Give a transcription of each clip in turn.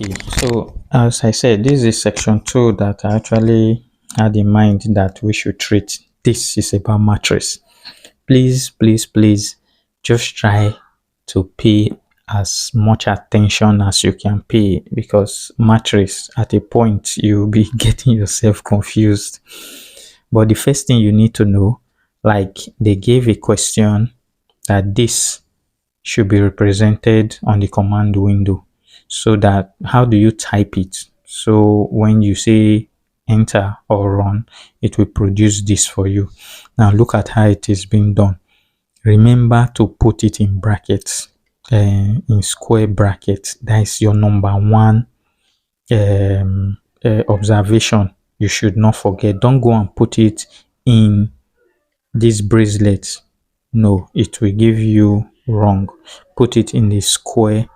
Okay, so as I said, this is section 2 that I actually had in mind that we should treat. This is about mattress. Please, just try to pay as much attention as you can pay, because mattress, at a point you'll be getting yourself confused. But the first thing you need to know, like they gave a question that this should be represented on the command window. So that, how do you type it? So when you say enter or run, it will produce this for you. Now look at how it is being done. Remember to put it in brackets, in square brackets. That is your number one observation. You should not forget. Don't go and put it in this bracelet. No, it will give you wrong. Put it in the square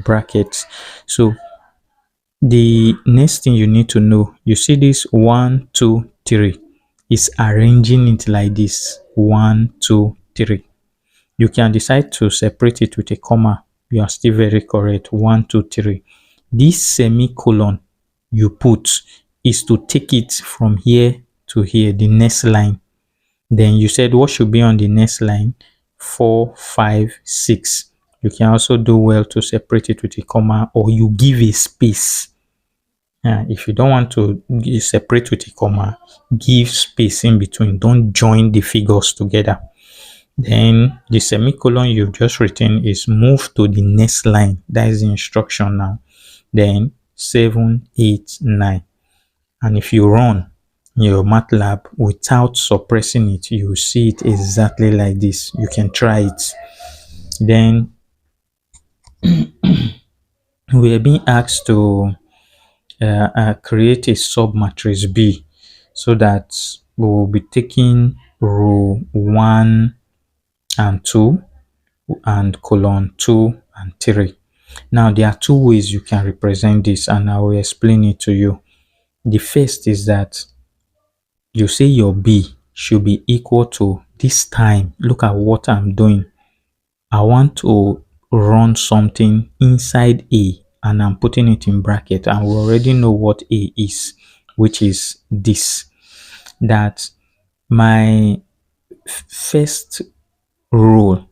brackets. So the next thing you need to know, you see this 1 2 3 is arranging it like this: 1 2 3. You can decide to separate it with a comma. You are still very correct. 1 2 3. This semicolon you put is to take it from here to here, the next line. Then you said what should be on the next line? 4 5 6. You can also do well to separate it with a comma, or you give a space. If you don't want to separate with a comma, give space in between. Don't join the figures together. Then the semicolon you've just written is move to the next line. That is the instruction now. Then 7 8 9. And if you run your MATLAB without suppressing it, you will see it exactly like this. You can try it. Then we are being asked to create a submatrix B, so that we will be taking row 1 and 2 and column 2 and 3. Now there are two ways you can represent this, and I will explain it to you. The first is that you say your B should be equal to this time. Look at what I'm doing. I want to run something inside A, and I'm putting it in bracket, and we already know what A is, which is this. That my first row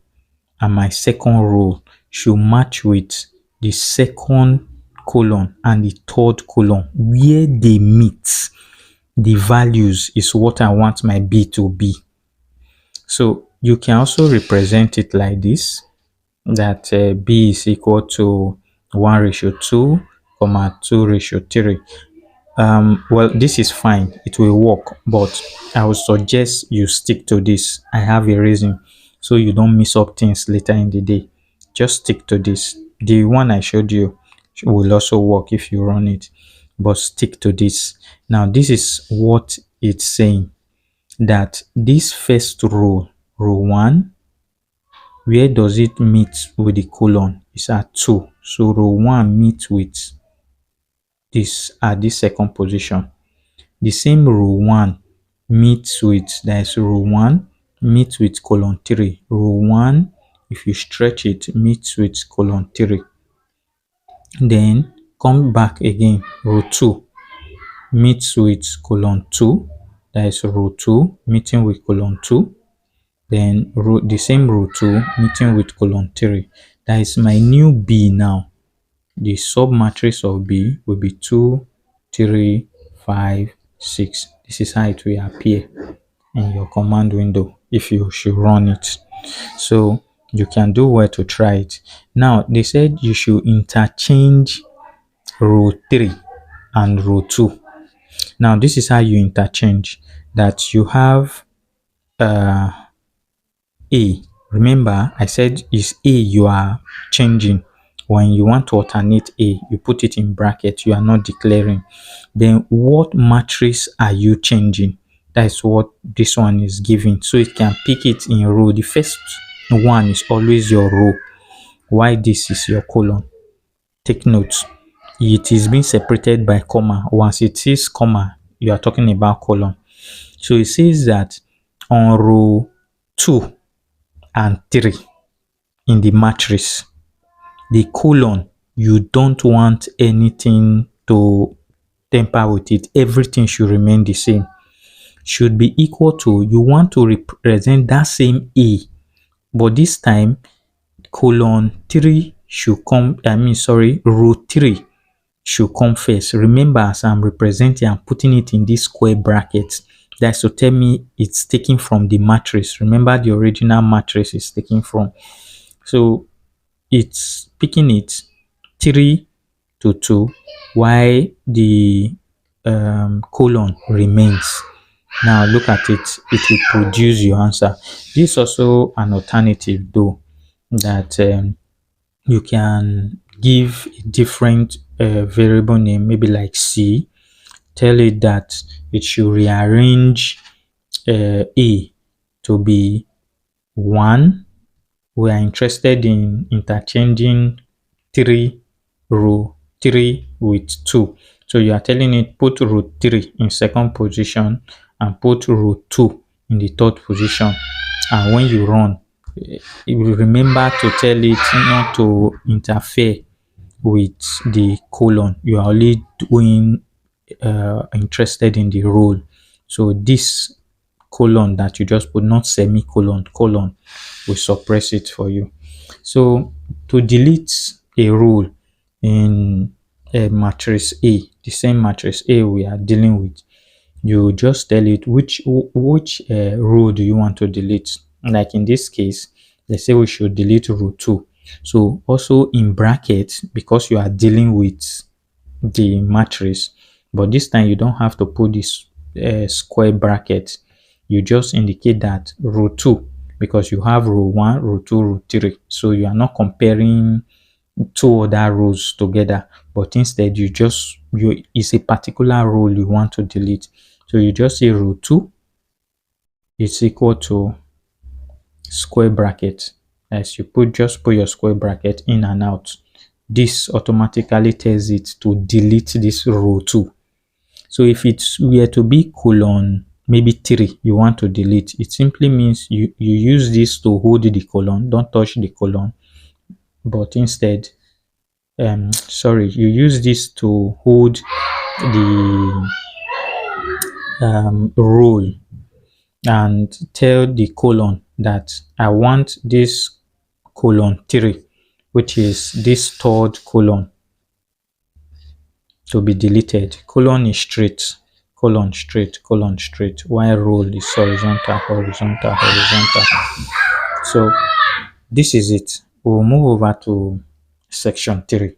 and my second row should match with the second column and the third column. Where they meet, the values is what I want my B to be. So you can also represent it like this, that B is equal to 1:2, 2:3. Well, this is fine, it will work, but I would suggest you stick to this. I have a reason, so you don't mess up things later in the day. Just stick to this. The one I showed you will also work if you run it, but stick to this. Now this is what it's saying, that this first row, row 1, where does it meet with the colon? It's at 2. So row 1 meets with this at this second position. The same row 1 meets with, that is row 1 meets with column 3. Row 1, if you stretch it, meets with column 3. Then come back again, row 2 meets with column 2. That is row 2 meeting with column 2. Then the same row 2 meeting with column 3. That is my new B now. The submatrix of B will be 2 3 5 6. This is how it will appear in your command window if you should run it. So you can do well to try it. Now they said you should interchange row 3 and row 2. Now this is how you interchange. That you have A. Remember I said is A you are changing. When you want to alternate A, you put it in bracket. You are not declaring. Then what matrix are you changing? That is what this one is giving. So it can pick it in row. The first one is always your row, while this is your column. Take note, it is being separated by comma. Once it is comma, you are talking about column. So it says that on row 2 and 3 in the matrix, the colon you don't want anything to temper with it. Everything should remain the same. Should be equal to, you want to represent that same A, but this time colon 3 should come, row 3 should come first. Remember, as I'm representing, I'm putting it in this square bracket. That's to tell me it's taken from the matrix. Remember, the original matrix is taken from. So it's picking it 3 to 2, while the colon remains. Now look at it, it will produce your answer. This is also an alternative though, that you can give a different variable name, maybe like C. Tell it that it should rearrange A to be 1. We are interested in interchanging 3 row 3 with 2. So you are telling it put row 3 in second position and put row 2 in the third position. And when you run, it will remember to tell it not to interfere with the colon. You are only doing interested in the role. So this colon that you just put, not semicolon, colon, will suppress it for you. So to delete a role in a matrix A, the same matrix A we are dealing with, you just tell it which row do you want to delete. Like in this case, let's say we should delete row 2. So also in brackets, because you are dealing with the matrix, but this time you don't have to put this square bracket. You just indicate that row 2, because you have row 1, row 2, row 3. So you are not comparing two other rows together, but instead it's a particular row you want to delete. So you just say row 2 is equal to square bracket. As you just put your square bracket in and out, this automatically tells it to delete this row 2. So if it were to be colon maybe 3 you want to delete, it simply means you use this to hold the colon. Don't touch the colon, but instead you use this to hold the row and tell the colon that I want this colon 3, which is this third colon, to be deleted. Colon is straight, colon straight, colon straight, while row is horizontal, horizontal, horizontal. So this is it. We'll move over to section 3.